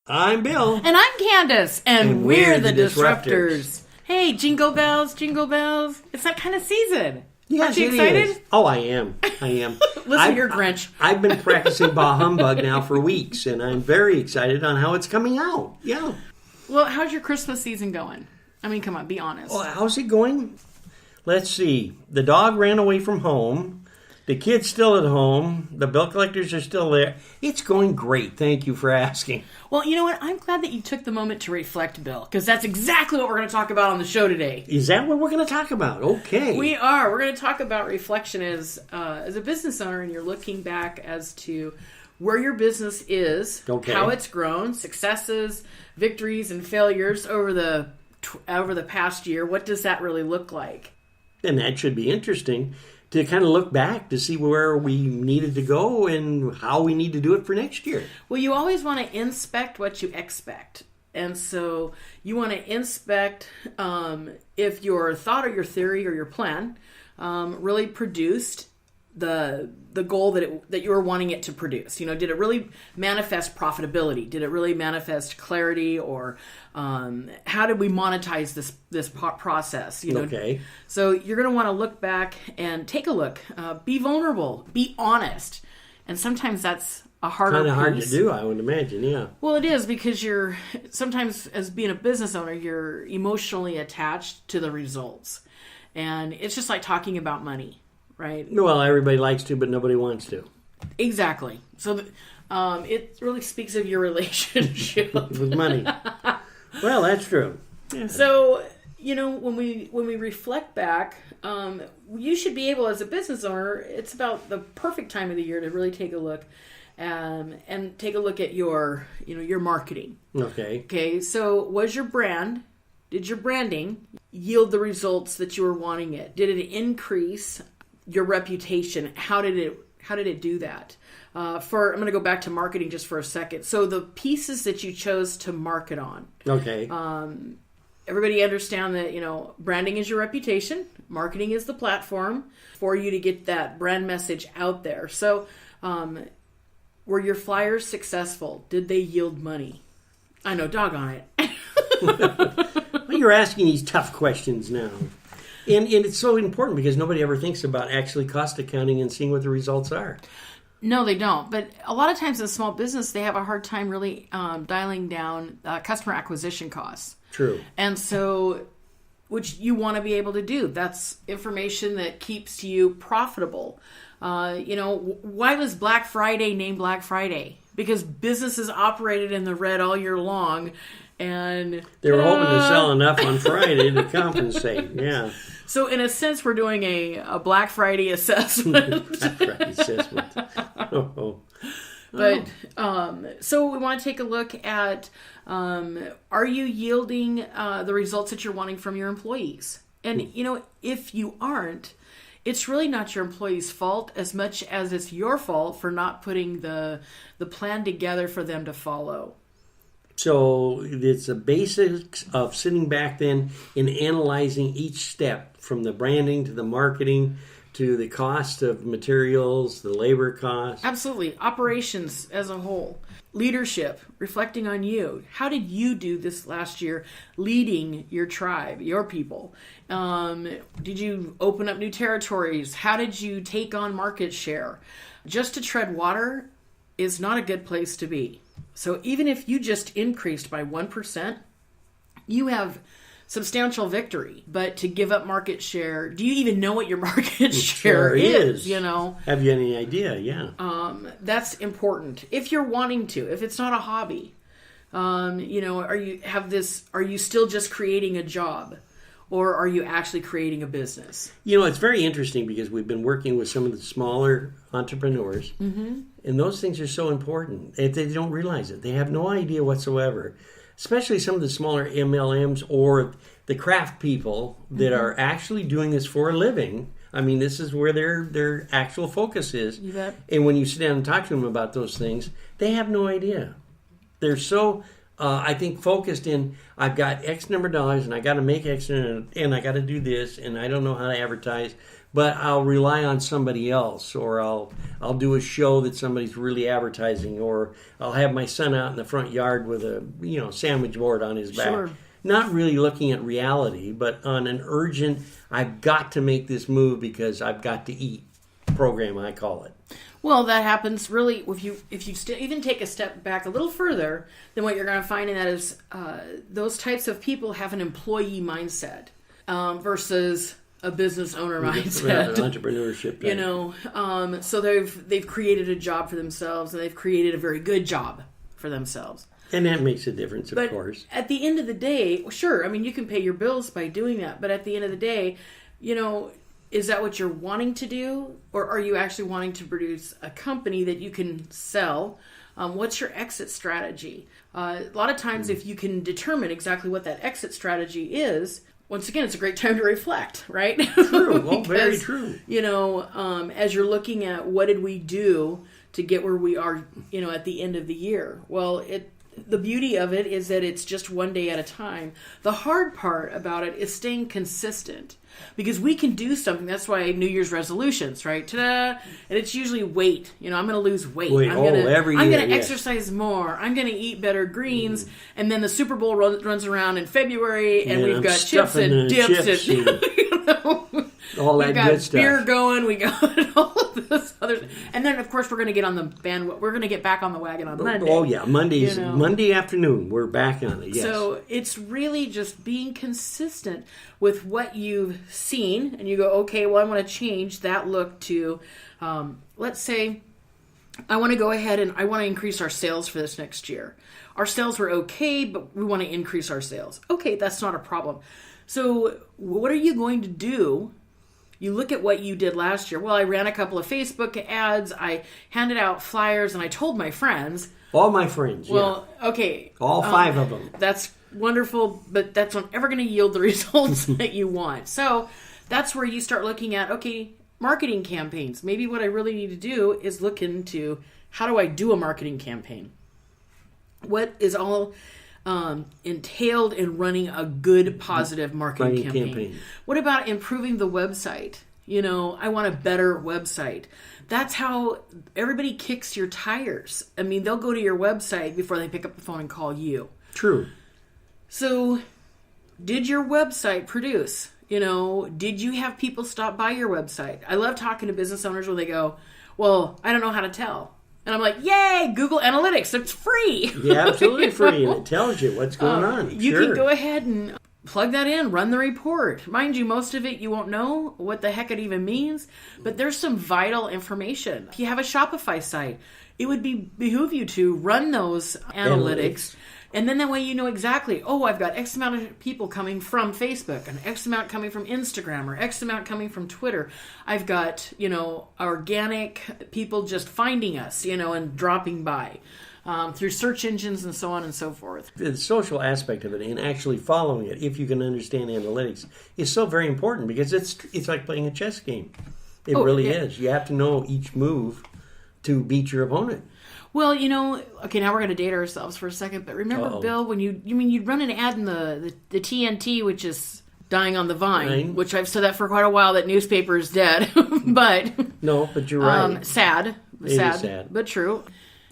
I'm Bill. And I'm Candace. And we're the Disruptors. Disruptors. Hey, jingle bells, jingle bells. It's that kind of season. Yes, Aren't you it excited? is. Oh, I am. Listen, you're Grinch. I've been practicing Bah Humbug now for weeks, and I'm very excited on how it's coming out. Yeah. Well, how's your Christmas season going? I mean, come on, be honest. Well, how's it going? Let's see. The dog ran away from home. The kid's still at home. The bill collectors are still there. It's going great. Thank you for asking. Well, you know what? I'm glad that you took the moment to reflect, Bill, because that's exactly what we're going to talk about on the show today. Is that what we're going to talk about? Okay. We are. We're going to talk about reflection as a business owner, and you're looking back as to where your business is, how it's grown, successes, victories, and failures over the past year. What does that really look like? And that should be interesting to kind of look back to see where we needed to go and how we need to do it for next year. Well, you always want to inspect what you expect. And so you want to inspect if your thought or your theory or your plan really produced the goal that you were wanting it to produce. You know, did it really manifest profitability? Did it really manifest clarity? Or how did we monetize this process? You know? Okay. So you're going to want to look back and take a look. Be vulnerable. Be honest. And sometimes that's a harder kind of hard piece. to do, I would imagine. Yeah. Well, it is, because you're sometimes, as being a business owner, you're emotionally attached to the results, and it's just like talking about money. Right. Well, everybody likes to, but nobody wants to. Exactly. So it really speaks of your relationship with money. Well, that's true. Yeah. So, you know, when we reflect back, you should be able, as a business owner, it's about the perfect time of the year to really take a look and take a look at your marketing. Okay. Okay. So, did your branding yield the results that you were wanting it? Did it increase your reputation? How did it do that? I'm going to go back to marketing just for a second. So the pieces that you chose to market on. Okay. Everybody understand that, branding is your reputation. Marketing is the platform for you to get that brand message out there. So were your flyers successful? Did they yield money? I know, doggone it. Well, you're asking these tough questions now. And it's so important because nobody ever thinks about actually cost accounting and seeing what the results are. No, they don't. But a lot of times in small business, they have a hard time really dialing down customer acquisition costs. True. And so, which you want to be able to do. That's information that keeps you profitable. Why was Black Friday named Black Friday? Because businesses operated in the red all year long. And they were hoping to sell enough on Friday to compensate. Yeah. So in a sense, we're doing a Black Friday assessment. Black Friday assessment. But so we want to take a look at, are you yielding the results that you're wanting from your employees? And, if you aren't, it's really not your employees' fault as much as it's your fault for not putting the plan together for them to follow. So it's the basics of sitting back then and analyzing each step, from the branding to the marketing to the cost of materials, the labor cost. Absolutely. Operations as a whole. Leadership, reflecting on you. How did you do this last year leading your tribe, your people? Did you open up new territories? How did you take on market share? Just to tread water is not a good place to be. So even if you just increased by 1%, you have substantial victory. But to give up market share, do you even know what your market share is? Have you any idea? Yeah. That's important. If you're wanting to, if it's not a hobby, are you still just creating a job? Or are you actually creating a business? It's very interesting because we've been working with some of the smaller entrepreneurs, and those things are so important. If they don't realize it, they have no idea whatsoever, especially some of the smaller MLMs or the craft people that are actually doing this for a living. I mean, this is where their actual focus is. You bet. And when you sit down and talk to them about those things, they have no idea. They're so... I think focused in, I've got X number of dollars and I got to make X and I got to do this and I don't know how to advertise. but I'll rely on somebody else, or I'll do a show that somebody's really advertising, or I'll have my son out in the front yard with a sandwich board on his back. Sure. Not really looking at reality, but on an urgent, I've got to make this move because I've got to eat program, I call it. Well, that happens really if you even take a step back a little further, then what you're going to find in that is those types of people have an employee mindset versus a business owner mindset. Entrepreneurship. So they've created a job for themselves, and they've created a very good job for themselves. And that makes a difference, of course. At the end of the day, sure, I mean, you can pay your bills by doing that, but at the end of the day, is that what you're wanting to do? Or are you actually wanting to produce a company that you can sell? What's your exit strategy? A lot of times, if you can determine exactly what that exit strategy is, once again, it's a great time to reflect, right? True. Well, very true. As you're looking at what did we do to get where we are, at the end of the year? Well, the beauty of it is that it's just one day at a time. The hard part about it is staying consistent, because we can do something. That's why New Year's resolutions, right? Ta-da! And it's usually weight. I'm going to lose weight. Every year. I'm going to exercise more. I'm going to eat better greens. And then the Super Bowl runs around in February, and we've got chips and dips and all that good stuff. Beer going. We got all of this other, and then of course we're going to get on the bandwagon. We're going to get back on the wagon on Monday. Oh yeah, Monday afternoon. We're back on it. Yes. So it's really just being consistent with what you've seen, and you go, okay, well, I want to change that look to, let's say, I want to go ahead and I want to increase our sales for this next year. Our sales were okay, but we want to increase our sales. Okay, that's not a problem. So what are you going to do? You look at what you did last year. Well, I ran a couple of Facebook ads. I handed out flyers, and I told my friends. All my friends, well, okay. All 5 of them. That's wonderful, but that's not ever going to yield the results that you want. So that's where you start looking at, okay, marketing campaigns. Maybe what I really need to do is look into, how do I do a marketing campaign? What is all entailed in running a good, positive marketing campaign? What about improving the website? I want a better website. That's how everybody kicks your tires. I mean, they'll go to your website before they pick up the phone and call you. True. So, did your website produce? Did you have people stop by your website? I love talking to business owners when they go, well, I don't know how to tell. And I'm like, yay, Google Analytics, it's free. Yeah, absolutely free, and it tells you what's going on. You can go ahead and plug that in, run the report. Mind you, most of it you won't know what the heck it even means, but there's some vital information. If you have a Shopify site, it would behoove you to run those analytics. And then that way you know exactly, I've got X amount of people coming from Facebook, and X amount coming from Instagram, or X amount coming from Twitter. I've got, organic people just finding us, and dropping by through search engines and so on and so forth. The social aspect of it and actually following it, if you can understand analytics, is so very important, because it's like playing a chess game. It really is. You have to know each move to beat your opponent. Well, okay, now we're going to date ourselves for a second, but remember, Bill, when you'd run an ad in the TNT, which is dying on the vine, which I've said that for quite a while, that newspaper is dead, but... No, but you're right. Sad, is sad, but true.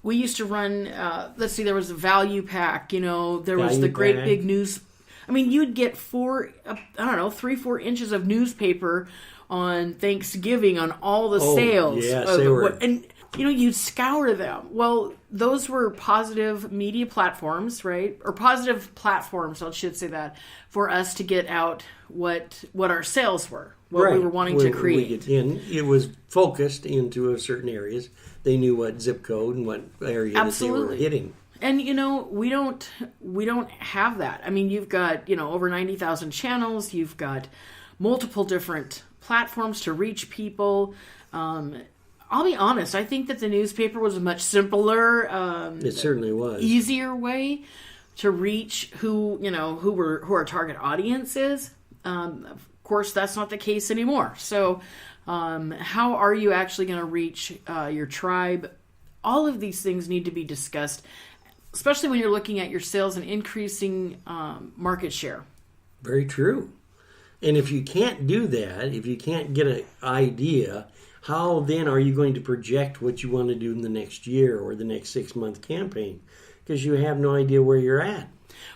We used to run, there was a value pack, there was the great big news... I mean, you'd get 3-4 inches of newspaper on Thanksgiving on all the sales. Yes, they were... you'd scour them. Well, those were positive media platforms, right? Or positive platforms, I should say that, for us to get out what our sales were, what we were wanting to create. It was focused into a certain areas. They knew what zip code and what area that they were hitting. And, we don't have that. I mean, you've got, over 90,000 channels. You've got multiple different platforms to reach people. I'll be honest, I think that the newspaper was a much simpler, it certainly was, easier way to reach who our target audience is. Of course, that's not the case anymore. So, how are you actually going to reach your tribe? All of these things need to be discussed, especially when you're looking at your sales and increasing market share. Very true. And if you can't do that, if you can't get an idea, how then are you going to project what you want to do in the next year or the next 6-month campaign? Because you have no idea where you're at.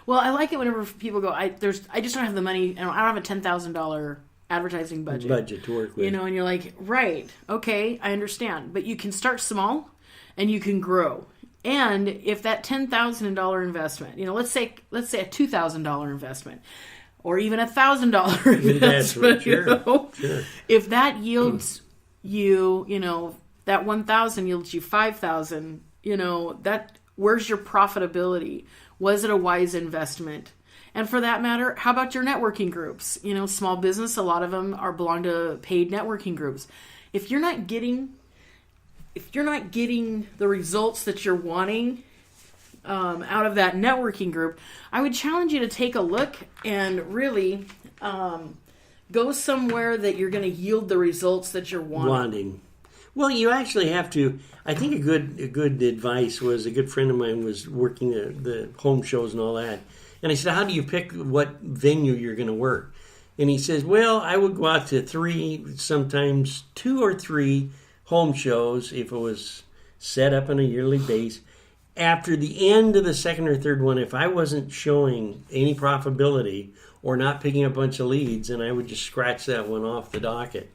Well, I like it whenever people go, I just don't have the money, I don't have a $10,000 advertising budget To work with. You know, and you're like, right, okay, I understand. But you can start small and you can grow. And if that $10,000 investment, you know, let's say a $2,000 investment, or even $1,000 investment, sure. You know, if that yields you, you know, that 1,000 yields you 5,000, you know, that where's your profitability? Was it a wise investment? And for that matter, how about your networking groups? You know, small business, a lot of them belong to paid networking groups. If you're not getting the results that you're wanting out of that networking group, I would challenge you to take a look and really go somewhere that you're going to yield the results that you're wanting. Well, you actually have to. I think a good advice was a good friend of mine was working the home shows and all that, and I said, "How do you pick what venue you're going to work?" And he says, "Well, I would go out to 3, sometimes 2 or 3 home shows if it was set up on a yearly base. After the end of the second or third one, if I wasn't showing any profitability or not picking up a bunch of leads, then I would just scratch that one off the docket."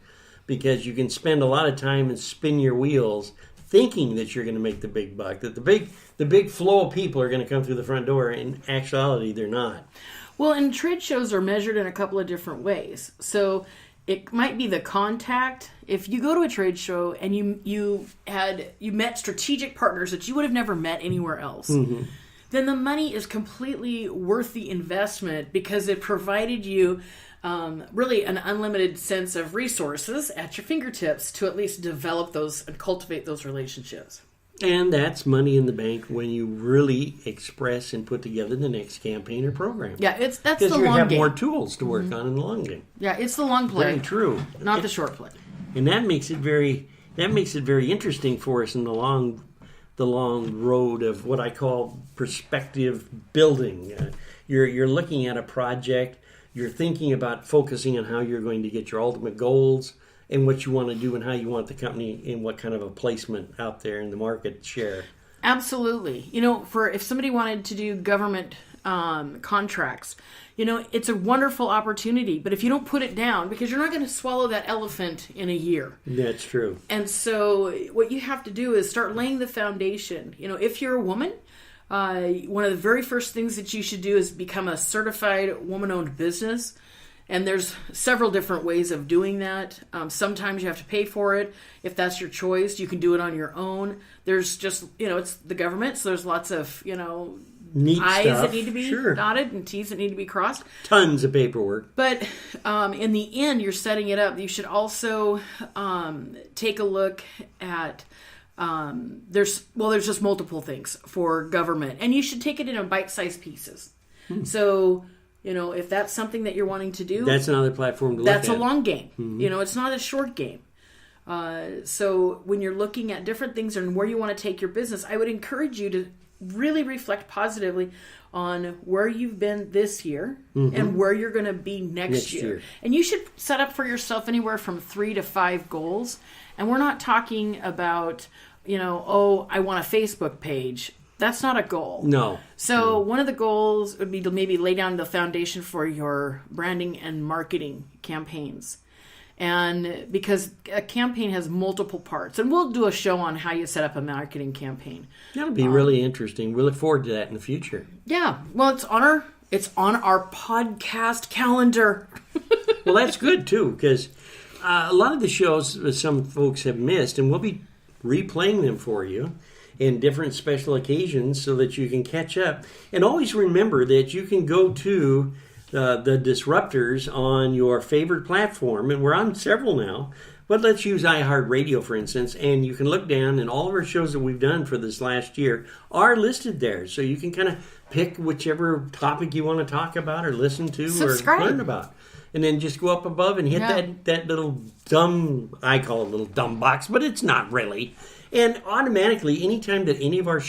Because you can spend a lot of time and spin your wheels thinking that you're going to make the big buck, that the big flow of people are going to come through the front door. In actuality, they're not. Well, and trade shows are measured in a couple of different ways. So it might be the contact. If you go to a trade show and you met strategic partners that you would have never met anywhere else, then the money is completely worth the investment because it provided you really an unlimited sense of resources at your fingertips to at least develop those and cultivate those relationships. And that's money in the bank when you really express and put together the next campaign or program. Yeah, that's the long game. Because you have more tools to work on in the long game. Yeah, it's the long play. Very true. Not the short play. And that makes it very interesting for us in the long road of what I call perspective building. You're looking at a project. You're thinking about focusing on how you're going to get your ultimate goals and what you want to do and how you want the company in what kind of a placement out there in the market share. Absolutely. You know, if somebody wanted to do government contracts, you know, it's a wonderful opportunity. But if you don't put it down, because you're not going to swallow that elephant in a year. That's true. And so what you have to do is start laying the foundation. You know, if you're a woman, one of the very first things that you should do is become a certified woman-owned business. And there's several different ways of doing that. Sometimes you have to pay for it. If that's your choice, you can do it on your own. There's just, you know, it's the government, so there's lots of, you know, neat I's stuff. that need to be dotted and T's that need to be crossed. Tons of paperwork. But in the end, you're setting it up. You should also take a look at... there's just multiple things for government, and you should take it in bite-sized pieces. So, you know, if that's something that you're wanting to do, that's another platform to look at. That's a long game. You know, it's not a short game. So when you're looking at different things and where you want to take your business, I would encourage you to really reflect positively on where you've been this year and where you're going to be next year. And you should set up for yourself anywhere from 3 to 5 goals. And we're not talking about, you know, oh, I want a Facebook page. That's not a goal. No. So one of the goals would be to maybe lay down the foundation for your branding and marketing campaigns. And because a campaign has multiple parts, and we'll do a show on how you set up a marketing campaign. That'll be really interesting. We look forward to that in the future. Yeah. Well, it's on our podcast calendar. Well, that's good too, because a lot of the shows some folks have missed, and we'll be replaying them for you in different special occasions so that you can catch up. And always remember that you can go to the disruptors on your favorite platform, and we're on several now, but let's use iHeartRadio, for instance, and you can look down, and all of our shows that we've done for this last year are listed there, so you can kind of pick whichever topic you want to talk about or listen to Subscribe. or learn about. And then just go up above and hit that little dumb, I call it a little dumb box, but it's not really. And automatically, anytime that any of our